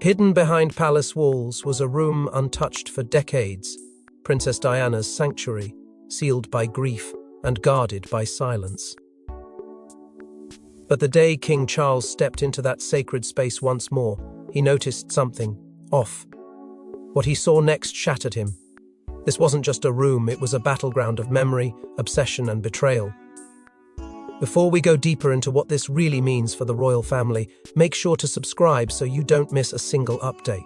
Hidden behind palace walls was a room untouched for decades, Princess Diana's sanctuary, sealed by grief and guarded by silence. But the day King Charles stepped into that sacred space once more, he noticed something off. What he saw next shattered him. This wasn't just a room, it was a battleground of memory, obsession, and betrayal. Before we go deeper into what this really means for the royal family, make sure to subscribe so you don't miss a single update.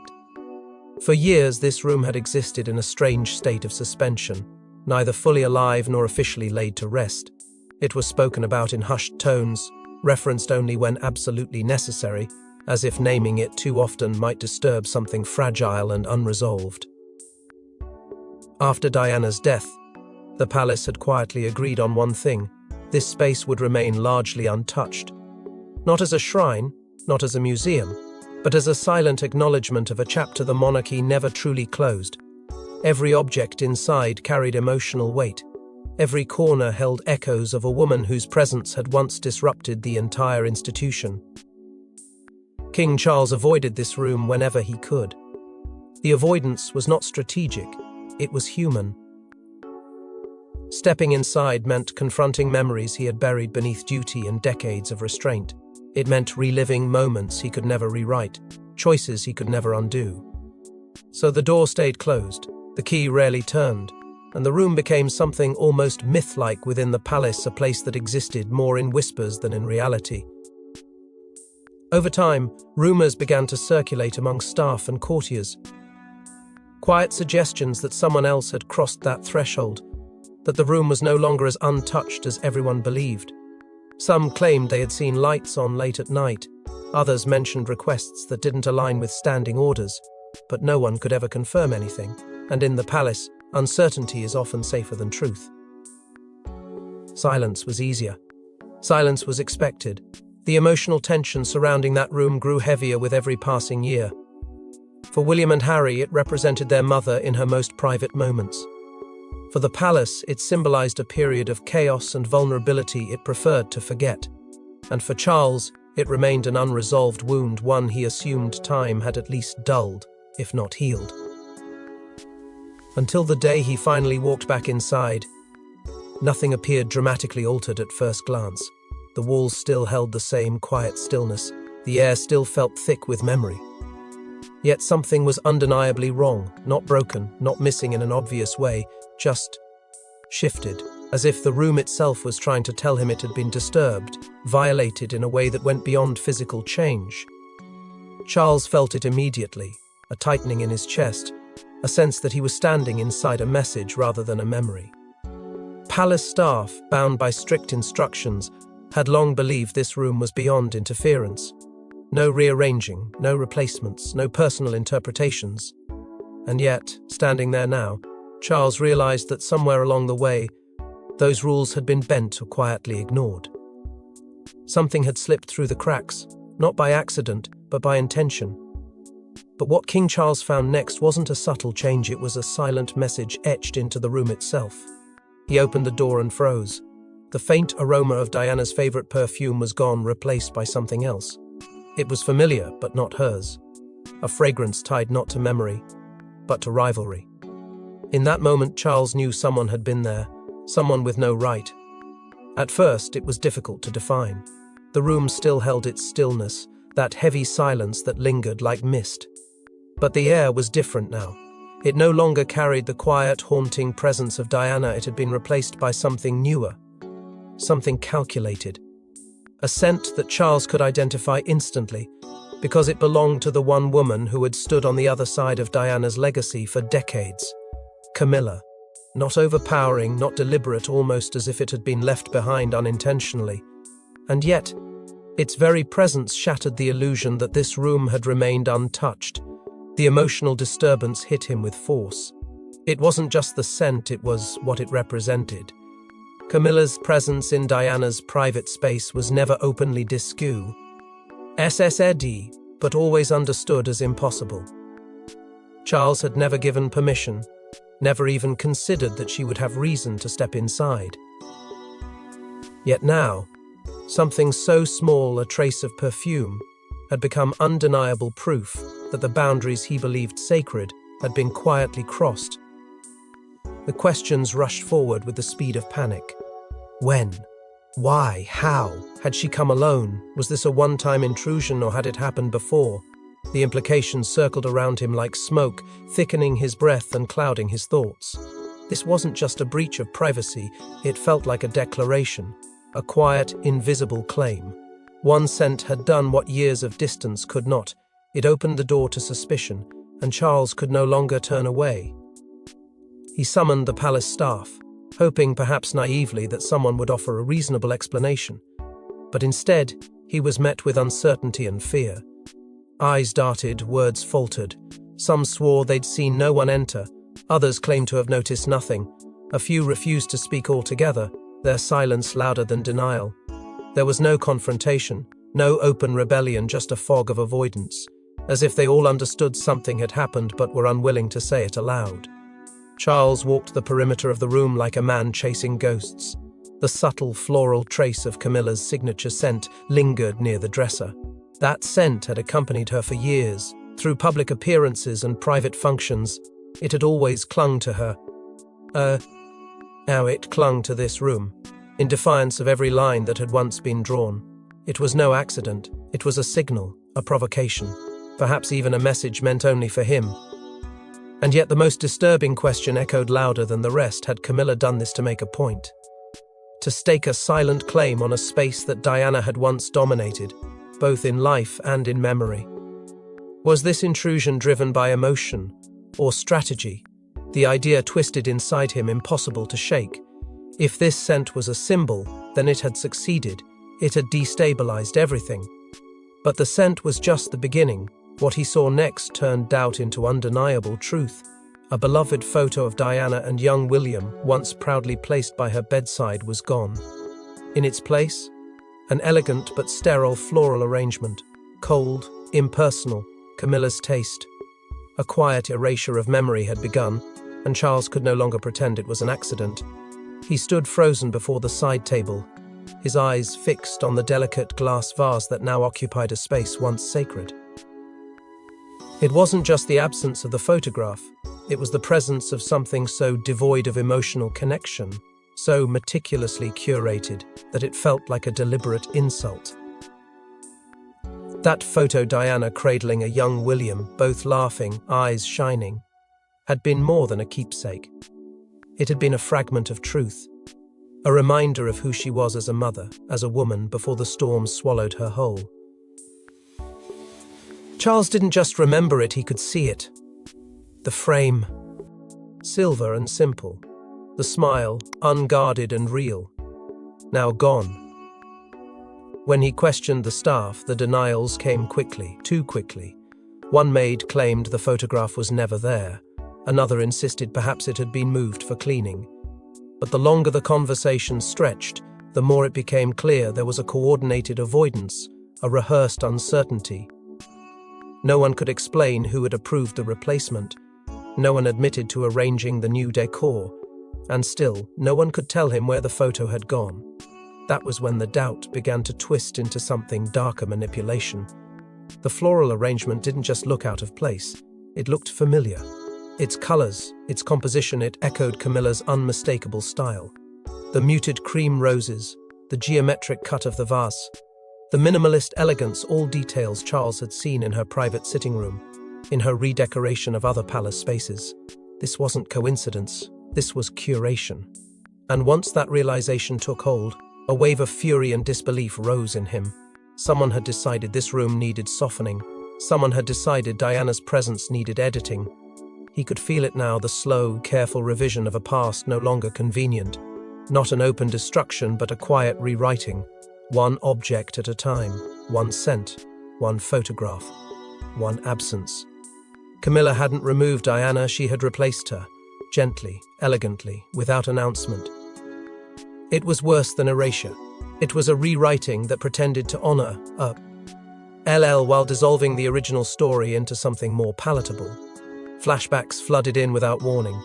For years, this room had existed in a strange state of suspension, neither fully alive nor officially laid to rest. It was spoken about in hushed tones, referenced only when absolutely necessary, as if naming it too often might disturb something fragile and unresolved. After Diana's death, the palace had quietly agreed on one thing: this space would remain largely untouched. Not as a shrine, not as a museum, but as a silent acknowledgement of a chapter the monarchy never truly closed. Every object inside carried emotional weight. Every corner held echoes of a woman whose presence had once disrupted the entire institution. King Charles avoided this room whenever he could. The avoidance was not strategic, it was human. Stepping inside meant confronting memories he had buried beneath duty and decades of restraint. It meant reliving moments he could never rewrite, choices he could never undo. So the door stayed closed, the key rarely turned, and the room became something almost myth-like within the palace, a place that existed more in whispers than in reality. Over time, rumors began to circulate among staff and courtiers. Quiet suggestions that someone else had crossed that threshold, that the room was no longer as untouched as everyone believed. Some claimed they had seen lights on late at night, others mentioned requests that didn't align with standing orders, but no one could ever confirm anything, and in the palace, uncertainty is often safer than truth. Silence was easier. Silence was expected. The emotional tension surrounding that room grew heavier with every passing year. For William and Harry, it represented their mother in her most private moments. For the palace, it symbolized a period of chaos and vulnerability it preferred to forget. And for Charles, it remained an unresolved wound, one he assumed time had at least dulled, if not healed. Until the day he finally walked back inside, nothing appeared dramatically altered at first glance. The walls still held the same quiet stillness, the air still felt thick with memory. Yet something was undeniably wrong, not broken, not missing in an obvious way, just shifted, as if the room itself was trying to tell him it had been disturbed, violated in a way that went beyond physical change. Charles felt it immediately, a tightening in his chest, a sense that he was standing inside a message rather than a memory. Palace staff, bound by strict instructions, had long believed this room was beyond interference. No rearranging, no replacements, no personal interpretations. And yet, standing there now, Charles realized that somewhere along the way, those rules had been bent or quietly ignored. Something had slipped through the cracks, not by accident, but by intention. But what King Charles found next wasn't a subtle change, it was a silent message etched into the room itself. He opened the door and froze. The faint aroma of Diana's favorite perfume was gone, replaced by something else. It was familiar, but not hers. A fragrance tied not to memory, but to rivalry. In that moment, Charles knew someone had been there, someone with no right. At first, it was difficult to define. The room still held its stillness, that heavy silence that lingered like mist. But the air was different now. It no longer carried the quiet, haunting presence of Diana. It had been replaced by something newer, something calculated. A scent that Charles could identify instantly, because it belonged to the one woman who had stood on the other side of Diana's legacy for decades. Camilla. Not overpowering, not deliberate, almost as if it had been left behind unintentionally. And yet, its very presence shattered the illusion that this room had remained untouched. The emotional disturbance hit him with force. It wasn't just the scent, it was what it represented. Camilla's presence in Diana's private space was never openly discussed, but always understood as impossible. Charles had never given permission, never even considered that she would have reason to step inside. Yet now, something so small, a trace of perfume, had become undeniable proof that the boundaries he believed sacred had been quietly crossed. The questions rushed forward with the speed of panic. When? Why? How? Had she come alone? Was this a one-time intrusion, or had it happened before? The implications circled around him like smoke, thickening his breath and clouding his thoughts. This wasn't just a breach of privacy, it felt like a declaration, a quiet, invisible claim. One scent had done what years of distance could not. It opened the door to suspicion, and Charles could no longer turn away. He summoned the palace staff, hoping perhaps naively that someone would offer a reasonable explanation. But instead, he was met with uncertainty and fear. Eyes darted, words faltered. Some swore they'd seen no one enter, others claimed to have noticed nothing. A few refused to speak altogether, their silence louder than denial. There was no confrontation, no open rebellion, just a fog of avoidance, as if they all understood something had happened but were unwilling to say it aloud. Charles walked the perimeter of the room like a man chasing ghosts. The subtle floral trace of Camilla's signature scent lingered near the dresser. That scent had accompanied her for years. Through public appearances and private functions, it had always clung to her. Now it clung to this room, in defiance of every line that had once been drawn. It was no accident. It was a signal, a provocation, perhaps even a message meant only for him. And yet the most disturbing question echoed louder than the rest. Had Camilla done this to make a point? To stake a silent claim on a space that Diana had once dominated, both in life and in memory? Was this intrusion driven by emotion or strategy? The idea twisted inside him, impossible to shake. If this scent was a symbol, then it had succeeded. It had destabilized everything. But the scent was just the beginning. What he saw next turned doubt into undeniable truth. A beloved photo of Diana and young William, once proudly placed by her bedside, was gone. In its place, an elegant but sterile floral arrangement, cold, impersonal, Camilla's taste. A quiet erasure of memory had begun, and Charles could no longer pretend it was an accident. He stood frozen before the side table, his eyes fixed on the delicate glass vase that now occupied a space once sacred. It wasn't just the absence of the photograph, it was the presence of something so devoid of emotional connection, so meticulously curated, that it felt like a deliberate insult. That photo, Diana cradling a young William, both laughing, eyes shining, had been more than a keepsake. It had been a fragment of truth, a reminder of who she was as a mother, as a woman, before the storm swallowed her whole. Charles didn't just remember it, he could see it. The frame, silver and simple. The smile, unguarded and real. Now gone. When he questioned the staff, the denials came quickly, too quickly. One maid claimed the photograph was never there. Another insisted perhaps it had been moved for cleaning. But the longer the conversation stretched, the more it became clear there was a coordinated avoidance, a rehearsed uncertainty. No one could explain who had approved the replacement. No one admitted to arranging the new decor. And still, no one could tell him where the photo had gone. That was when the doubt began to twist into something darker: manipulation. The floral arrangement didn't just look out of place, it looked familiar. Its colors, its composition, it echoed Camilla's unmistakable style. The muted cream roses, the geometric cut of the vase, the minimalist elegance, all details Charles had seen in her private sitting room, in her redecoration of other palace spaces. This wasn't coincidence, this was curation. And once that realization took hold, a wave of fury and disbelief rose in him. Someone had decided this room needed softening. Someone had decided Diana's presence needed editing. He could feel it now, the slow, careful revision of a past no longer convenient. Not an open destruction, but a quiet rewriting. One object at a time, one scent, one photograph, one absence. Camilla hadn't removed Diana, she had replaced her. Gently, elegantly, without announcement. It was worse than erasure. It was a rewriting that pretended to honor LL while dissolving the original story into something more palatable. Flashbacks flooded in without warning.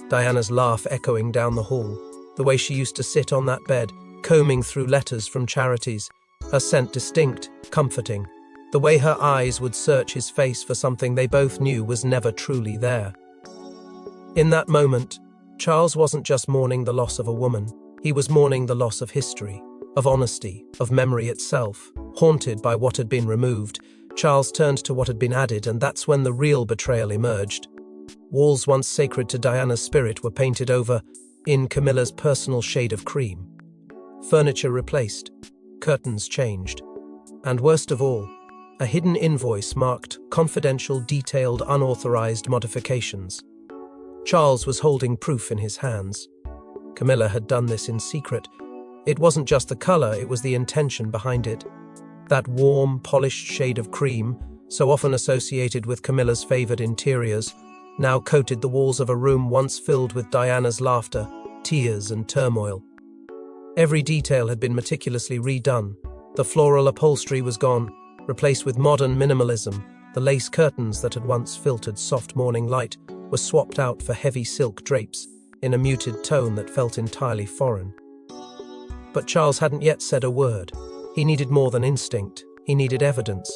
Diana's laugh echoing down the hall. The way she used to sit on that bed, combing through letters from charities. Her scent distinct, comforting. The way her eyes would search his face for something they both knew was never truly there. In that moment, Charles wasn't just mourning the loss of a woman. He was mourning the loss of history, of honesty, of memory itself. Haunted by what had been removed, Charles turned to what had been added, and that's when the real betrayal emerged. Walls once sacred to Diana's spirit were painted over in Camilla's personal shade of cream. Furniture replaced, curtains changed, and worst of all, a hidden invoice marked confidential, detailed, unauthorized modifications. Charles was holding proof in his hands. Camilla had done this in secret. It wasn't just the color, it was the intention behind it. That warm, polished shade of cream, so often associated with Camilla's favored interiors, now coated the walls of a room once filled with Diana's laughter, tears, and turmoil. Every detail had been meticulously redone. The floral upholstery was gone, replaced with modern minimalism. The lace curtains that had once filtered soft morning light were swapped out for heavy silk drapes in a muted tone that felt entirely foreign. But Charles hadn't yet said a word. He needed more than instinct. He needed evidence.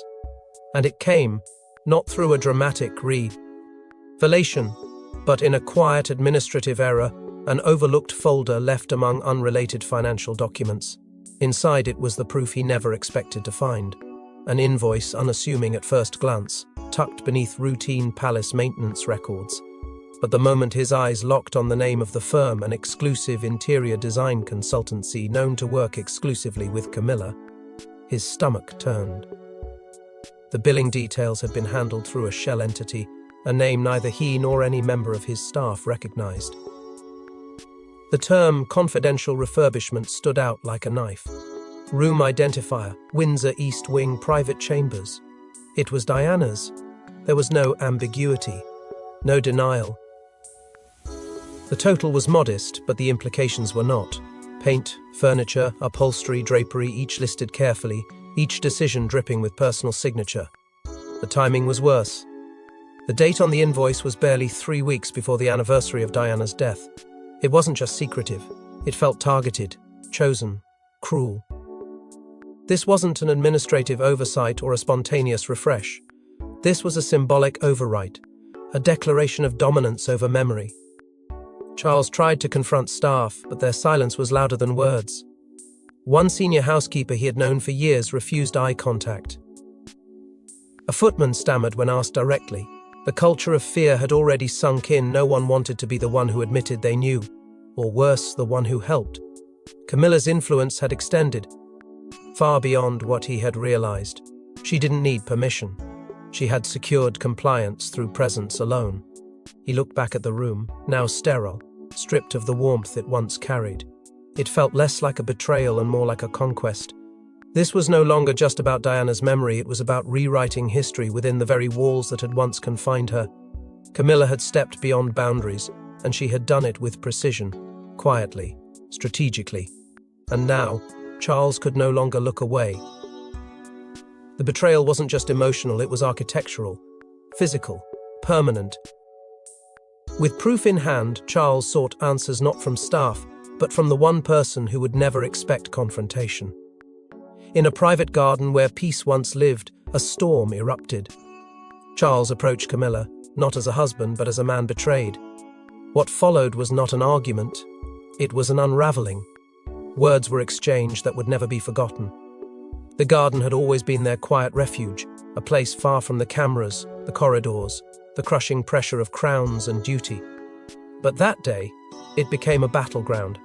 And it came, not through a dramatic revelation, but in a quiet administrative error, an overlooked folder left among unrelated financial documents. Inside it was the proof he never expected to find. An invoice, unassuming at first glance, tucked beneath routine palace maintenance records. But the moment his eyes locked on the name of the firm, an exclusive interior design consultancy known to work exclusively with Camilla, his stomach turned. The billing details had been handled through a shell entity, a name neither he nor any member of his staff recognized. The term confidential refurbishment stood out like a knife. Room identifier, Windsor East Wing private chambers. It was Diana's. There was no ambiguity, no denial. The total was modest, but the implications were not. Paint, furniture, upholstery, drapery, each listed carefully, each decision dripping with personal signature. The timing was worse. The date on the invoice was barely 3 weeks before the anniversary of Diana's death. It wasn't just secretive. It felt targeted, chosen, cruel. This wasn't an administrative oversight or a spontaneous refresh. This was a symbolic overwrite, a declaration of dominance over memory. Charles tried to confront staff, but their silence was louder than words. One senior housekeeper he had known for years refused eye contact. A footman stammered when asked directly. The culture of fear had already sunk in. No one wanted to be the one who admitted they knew, or worse, the one who helped. Camilla's influence had extended far beyond what he had realized. She didn't need permission. She had secured compliance through presence alone. He looked back at the room, now sterile, stripped of the warmth it once carried. It felt less like a betrayal and more like a conquest. This was no longer just about Diana's memory, it was about rewriting history within the very walls that had once confined her. Camilla had stepped beyond boundaries, and she had done it with precision, quietly, strategically. And now, Charles could no longer look away. The betrayal wasn't just emotional, it was architectural, physical, permanent. With proof in hand, Charles sought answers not from staff, but from the one person who would never expect confrontation. In a private garden where peace once lived, a storm erupted. Charles approached Camilla, not as a husband, but as a man betrayed. What followed was not an argument, it was an unraveling. Words were exchanged that would never be forgotten. The garden had always been their quiet refuge, a place far from the cameras, the corridors, the crushing pressure of crowns and duty. But that day, it became a battleground.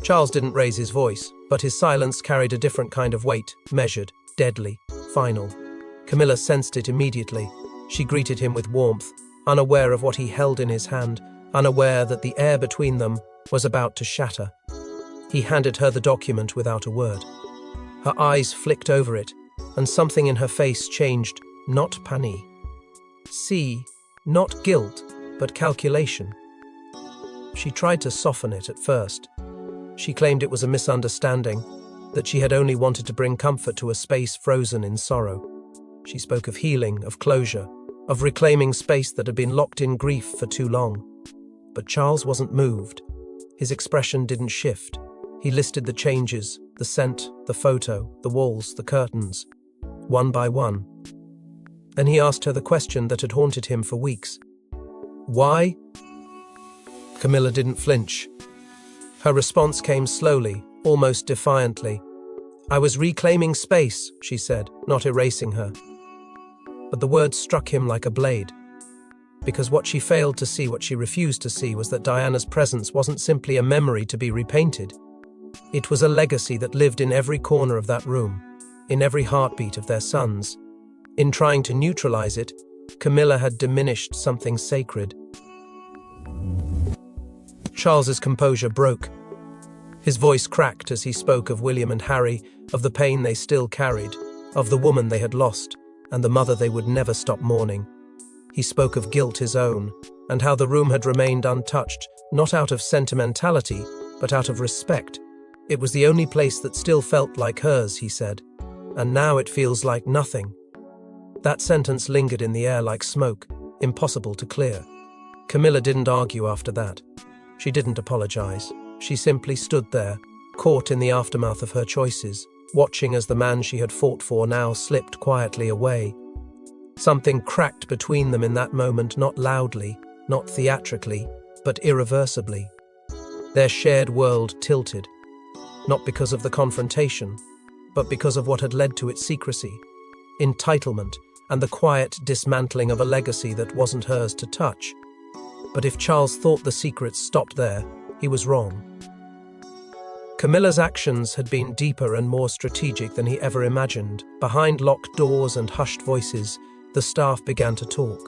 Charles didn't raise his voice, but his silence carried a different kind of weight, measured, deadly, final. Camilla sensed it immediately. She greeted him with warmth, unaware of what he held in his hand, unaware that the air between them was about to shatter. He handed her the document without a word. Her eyes flicked over it, and something in her face changed, not panic. See, not guilt, but calculation. She tried to soften it at first. She claimed it was a misunderstanding, that she had only wanted to bring comfort to a space frozen in sorrow. She spoke of healing, of closure, of reclaiming space that had been locked in grief for too long. But Charles wasn't moved. His expression didn't shift. He listed the changes, the scent, the photo, the walls, the curtains. one by one. Then he asked her the question that had haunted him for weeks. Why? Camilla didn't flinch. Her response came slowly, almost defiantly. I was reclaiming space, she said, not erasing her. But the words struck him like a blade. Because what she failed to see, what she refused to see, was that Diana's presence wasn't simply a memory to be repainted. It was a legacy that lived in every corner of that room, in every heartbeat of their sons. In trying to neutralize it, Camilla had diminished something sacred. Charles's composure broke. His voice cracked as he spoke of William and Harry, of the pain they still carried, of the woman they had lost, and the mother they would never stop mourning. He spoke of guilt his own, and how the room had remained untouched, not out of sentimentality, but out of respect. It was the only place that still felt like hers, he said, and now it feels like nothing. That sentence lingered in the air like smoke, impossible to clear. Camilla didn't argue after that. She didn't apologize. She simply stood there, caught in the aftermath of her choices, watching as the man she had fought for now slipped quietly away. Something cracked between them in that moment, not loudly, not theatrically, but irreversibly. Their shared world tilted, not because of the confrontation, but because of what had led to its secrecy, entitlement, and the quiet dismantling of a legacy that wasn't hers to touch. But if Charles thought the secrets stopped there, he was wrong. Camilla's actions had been deeper and more strategic than he ever imagined. Behind locked doors and hushed voices, the staff began to talk.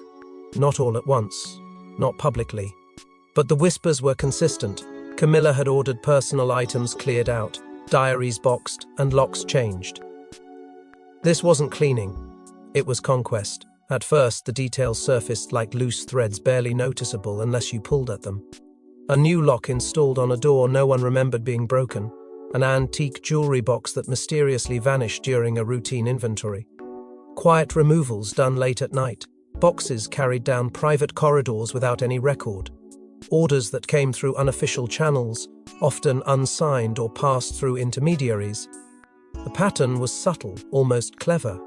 Not all at once, not publicly. But the whispers were consistent. Camilla had ordered personal items cleared out, diaries boxed, and locks changed. This wasn't cleaning. It was conquest. At first, the details surfaced like loose threads, barely noticeable unless you pulled at them. A new lock installed on a door no one remembered being broken, an antique jewelry box that mysteriously vanished during a routine inventory. Quiet removals done late at night, boxes carried down private corridors without any record, orders that came through unofficial channels, often unsigned or passed through intermediaries. The pattern was subtle, almost clever.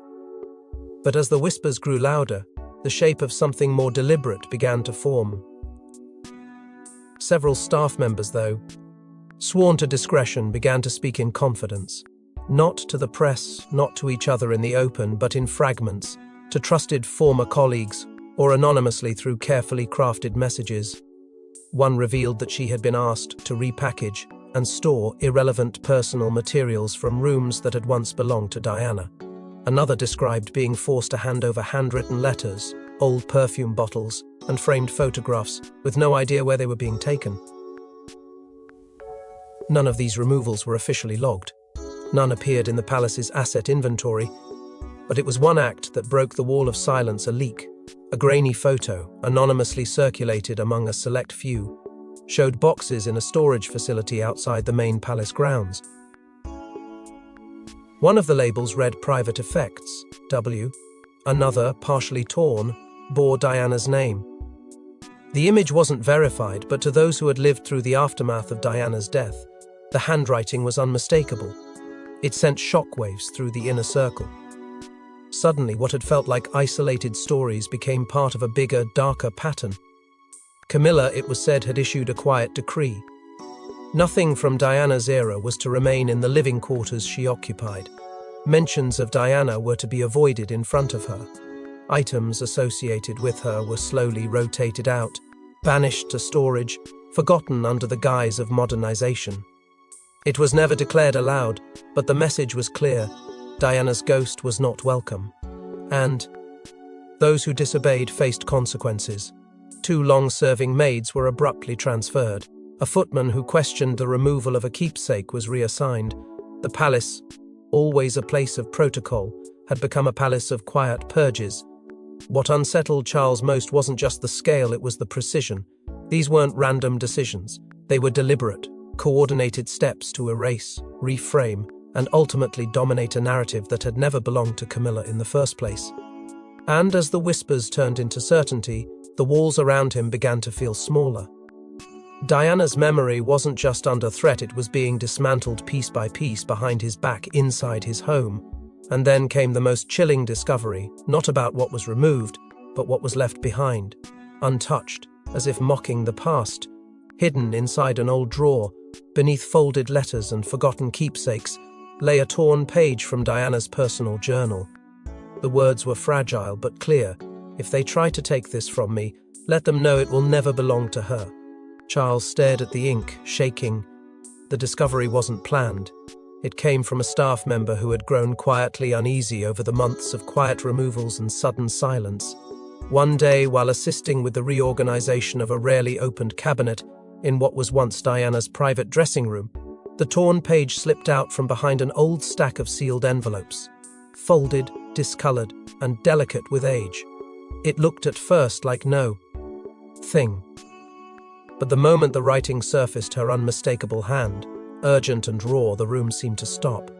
But as the whispers grew louder, the shape of something more deliberate began to form. Several staff members, though, sworn to discretion, began to speak in confidence. Not to the press, not to each other in the open, but in fragments, to trusted former colleagues, or anonymously through carefully crafted messages. One revealed that she had been asked to repackage and store irrelevant personal materials from rooms that had once belonged to Diana. Another described being forced to hand over handwritten letters, old perfume bottles, and framed photographs, with no idea where they were being taken. None of these removals were officially logged. None appeared in the palace's asset inventory, but it was one act that broke the wall of silence: a leak. A grainy photo, anonymously circulated among a select few, showed boxes in a storage facility outside the main palace grounds. One of the labels read Private Effects, W. Another, partially torn, bore Diana's name. The image wasn't verified, but to those who had lived through the aftermath of Diana's death, the handwriting was unmistakable. It sent shockwaves through the inner circle. Suddenly, what had felt like isolated stories became part of a bigger, darker pattern. Camilla, it was said, had issued a quiet decree. Nothing from Diana's era was to remain in the living quarters she occupied. Mentions of Diana were to be avoided in front of her. Items associated with her were slowly rotated out, banished to storage, forgotten under the guise of modernization. It was never declared aloud, but the message was clear: Diana's ghost was not welcome. And those who disobeyed faced consequences. 2 long-serving maids were abruptly transferred. A footman who questioned the removal of a keepsake was reassigned. The palace, always a place of protocol, had become a palace of quiet purges. What unsettled Charles most wasn't just the scale, it was the precision. These weren't random decisions. They were deliberate, coordinated steps to erase, reframe, and ultimately dominate a narrative that had never belonged to Camilla in the first place. And as the whispers turned into certainty, the walls around him began to feel smaller. Diana's memory wasn't just under threat, it was being dismantled piece by piece behind his back inside his home. And then came the most chilling discovery, not about what was removed, but what was left behind, untouched, as if mocking the past, hidden inside an old drawer, beneath folded letters and forgotten keepsakes, lay a torn page from Diana's personal journal. The words were fragile but clear. "If they try to take this from me, let them know it will never belong to her." Charles stared at the ink, shaking. The discovery wasn't planned. It came from a staff member who had grown quietly uneasy over the months of quiet removals and sudden silence. One day, while assisting with the reorganization of a rarely opened cabinet in what was once Diana's private dressing room, the torn page slipped out from behind an old stack of sealed envelopes, folded, discolored, and delicate with age. It looked at first like no thing. But the moment the writing surfaced her unmistakable hand, urgent and raw, the room seemed to stop.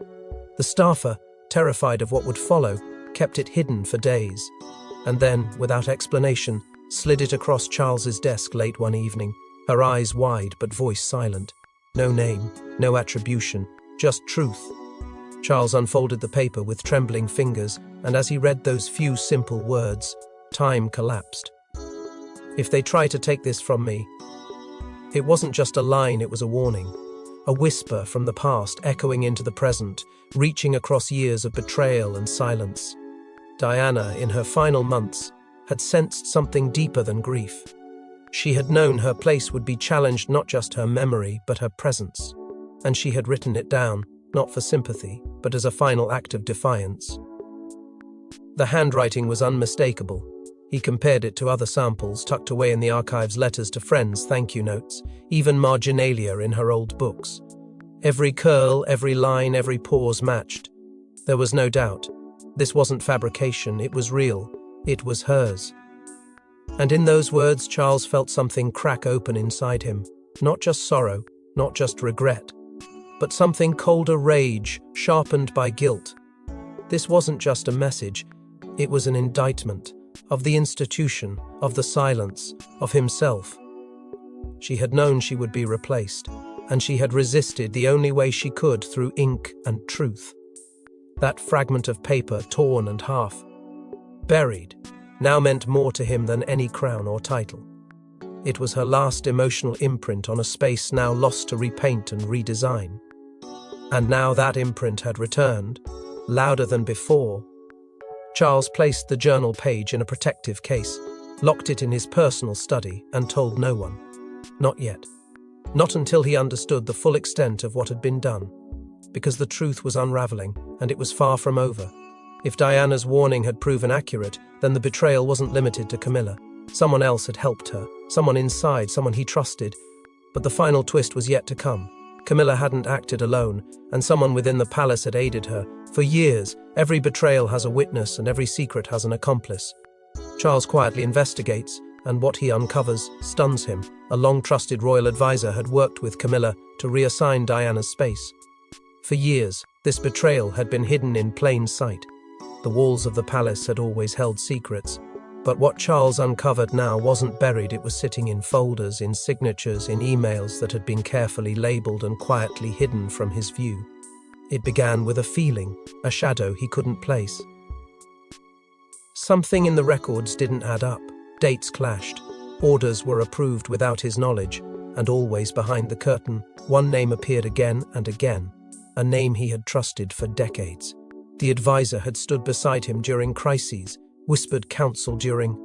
The staffer, terrified of what would follow, kept it hidden for days, and then, without explanation, slid it across Charles's desk late one evening, her eyes wide but voice silent. No name, no attribution, just truth. Charles unfolded the paper with trembling fingers, and as he read those few simple words, time collapsed. "If they try to take this from me..." It wasn't just a line, it was a warning. A whisper from the past echoing into the present, reaching across years of betrayal and silence. Diana, in her final months, had sensed something deeper than grief. She had known her place would be challenged, not just her memory, but her presence. And she had written it down, not for sympathy, but as a final act of defiance. The handwriting was unmistakable. He compared it to other samples tucked away in the archive's letters to friends, thank you notes, even marginalia in her old books. Every curl, every line, every pause matched. There was no doubt. This wasn't fabrication, it was real. It was hers. And in those words, Charles felt something crack open inside him. Not just sorrow, not just regret, but something colder rage, sharpened by guilt. This wasn't just a message, it was an indictment. Of the institution, of the silence, of himself. She had known she would be replaced, and she had resisted the only way she could, through ink and truth. That fragment of paper, torn and half buried, now meant more to him than any crown or title. It was her last emotional imprint on a space now lost to repaint and redesign. And now that imprint had returned, louder than before. Charles placed the journal page in a protective case, locked it in his personal study, and told no one. Not yet. Not until he understood the full extent of what had been done. Because the truth was unraveling, and it was far from over. If Diana's warning had proven accurate, then the betrayal wasn't limited to Camilla. Someone else had helped her, someone inside, someone he trusted. But the final twist was yet to come. Camilla hadn't acted alone, and someone within the palace had aided her. For years, every betrayal has a witness and every secret has an accomplice. Charles quietly investigates, and what he uncovers stuns him. A long-trusted royal advisor had worked with Camilla to reassign Diana's space. For years, this betrayal had been hidden in plain sight. The walls of the palace had always held secrets. But what Charles uncovered now wasn't buried, it was sitting in folders, in signatures, in emails that had been carefully labeled and quietly hidden from his view. It began with a feeling, a shadow he couldn't place. Something in the records didn't add up. Dates clashed. Orders were approved without his knowledge, and always behind the curtain, one name appeared again and again, a name he had trusted for decades. The advisor had stood beside him during crises, whispered counsel during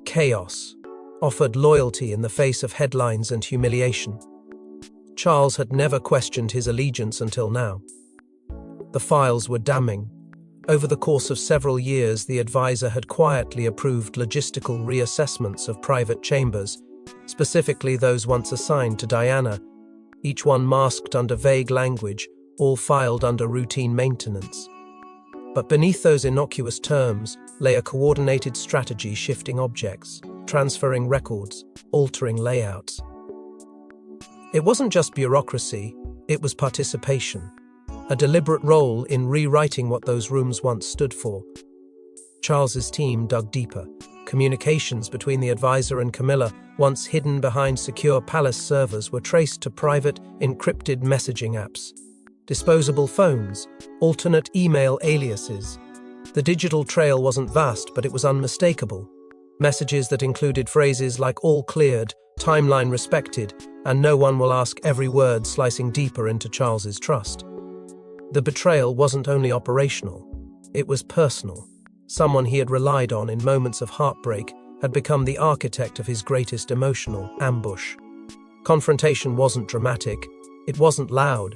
chaos, offered loyalty in the face of headlines and humiliation. Charles had never questioned his allegiance until now. The files were damning. Over the course of several years, the advisor had quietly approved logistical reassessments of private chambers, specifically those once assigned to Diana, each one masked under vague language, all filed under routine maintenance. But beneath those innocuous terms lay a coordinated strategy, shifting objects, transferring records, altering layouts. It wasn't just bureaucracy, it was participation, a deliberate role in rewriting what those rooms once stood for. Charles's team dug deeper. Communications between the advisor and Camilla, once hidden behind secure palace servers, were traced to private, encrypted messaging apps. disposable phones, alternate email aliases. The digital trail wasn't vast, but it was unmistakable. Messages that included phrases like "all cleared," "timeline respected," and "no one will ask," every word slicing deeper into Charles's trust. The betrayal wasn't only operational, it was personal. Someone he had relied on in moments of heartbreak had become the architect of his greatest emotional ambush. Confrontation wasn't dramatic, it wasn't loud.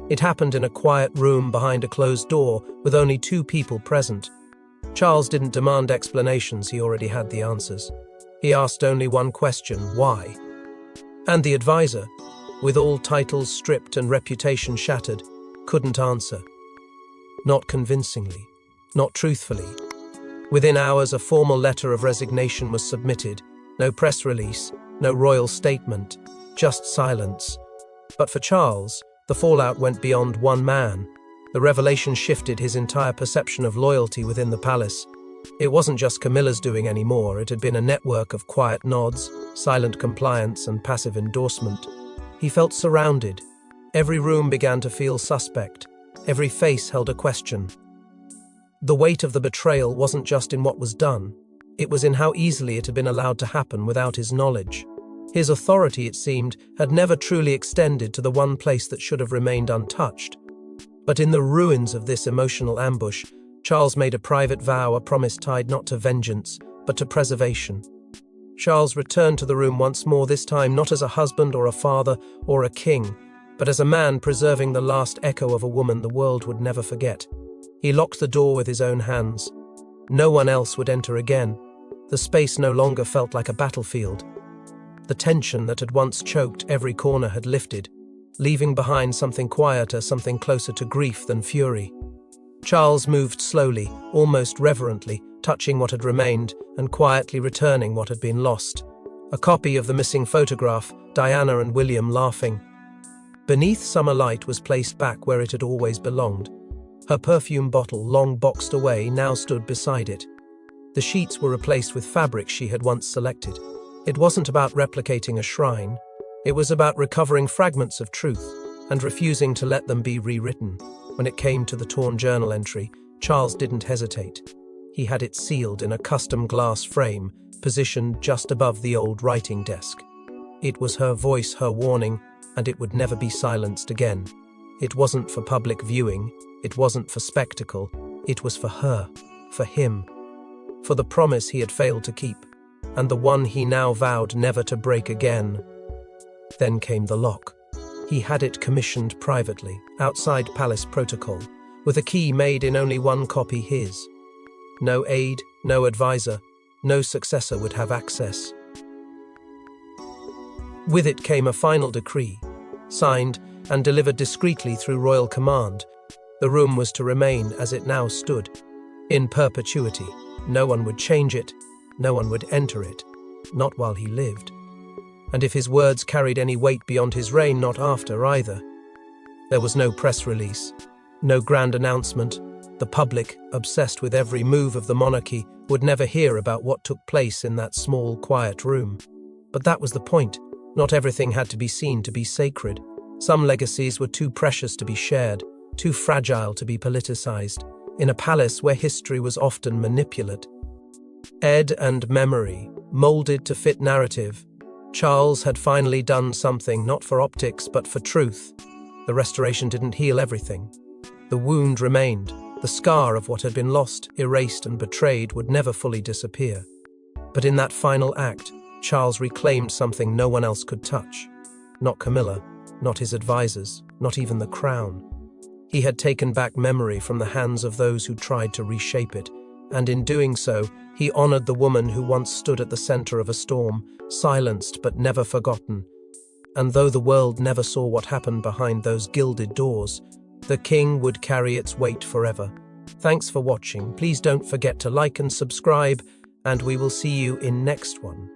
It happened in a quiet room behind a closed door with only two people present. Charles didn't demand explanations, he already had the answers. He asked only one question: why? And the advisor, with all titles stripped and reputation shattered, couldn't answer. Not convincingly, not truthfully. Within hours, a formal letter of resignation was submitted. No press release, no royal statement, just silence. But for Charles, the fallout went beyond one man. The revelation shifted his entire perception of loyalty within the palace. It wasn't just Camilla's doing anymore, it had been a network of quiet nods, silent compliance, and passive endorsement. He felt surrounded. Every room began to feel suspect. Every face held a question. The weight of the betrayal wasn't just in what was done, it was in how easily it had been allowed to happen without his knowledge. His authority, it seemed, had never truly extended to the one place that should have remained untouched. But in the ruins of this emotional ambush, Charles made a private vow, a promise tied not to vengeance, but to preservation. Charles returned to the room once more, this time not as a husband or a father or a king, but as a man preserving the last echo of a woman the world would never forget. He locked the door with his own hands. No one else would enter again. The space no longer felt like a battlefield. The tension that had once choked every corner had lifted, leaving behind something quieter, something closer to grief than fury. Charles moved slowly, almost reverently, touching what had remained and quietly returning what had been lost. A copy of the missing photograph, Diana and William laughing. Beneath summer light was placed back where it had always belonged. Her perfume bottle, long boxed away, now stood beside it. The sheets were replaced with fabric she had once selected. It wasn't about replicating a shrine. It was about recovering fragments of truth and refusing to let them be rewritten. When it came to the torn journal entry, Charles didn't hesitate. He had it sealed in a custom glass frame, positioned just above the old writing desk. It was her voice, her warning, and it would never be silenced again. It wasn't for public viewing, it wasn't for spectacle, it was for her, for him, for the promise he had failed to keep, and the one he now vowed never to break again. Then came the lock. He had it commissioned privately, outside palace protocol, with a key made in only one copy, his. No aide, no advisor, no successor would have access. With it came a final decree, signed and delivered discreetly through royal command. The room was to remain as it now stood, in perpetuity. No one would change it, no one would enter it, not while he lived. And if his words carried any weight beyond his reign, not after either. There was no press release, no grand announcement. The public, obsessed with every move of the monarchy, would never hear about what took place in that small, quiet room. But that was the point. Not everything had to be seen to be sacred. Some legacies were too precious to be shared, too fragile to be politicized, in a palace where history was often manipulated. Ed and memory, molded to fit narrative. Charles had finally done something, not for optics, but for truth. The restoration didn't heal everything. The wound remained. The scar of what had been lost, erased, and betrayed would never fully disappear. But in that final act, Charles reclaimed something no one else could touch. Not Camilla, not his advisors, not even the crown. He had taken back memory from the hands of those who tried to reshape it, and in doing so, he honored the woman who once stood at the center of a storm, silenced but never forgotten. And though the world never saw what happened behind those gilded doors, the king would carry its weight forever. Thanks for watching. Please don't forget to like and subscribe, and we will see you in next one.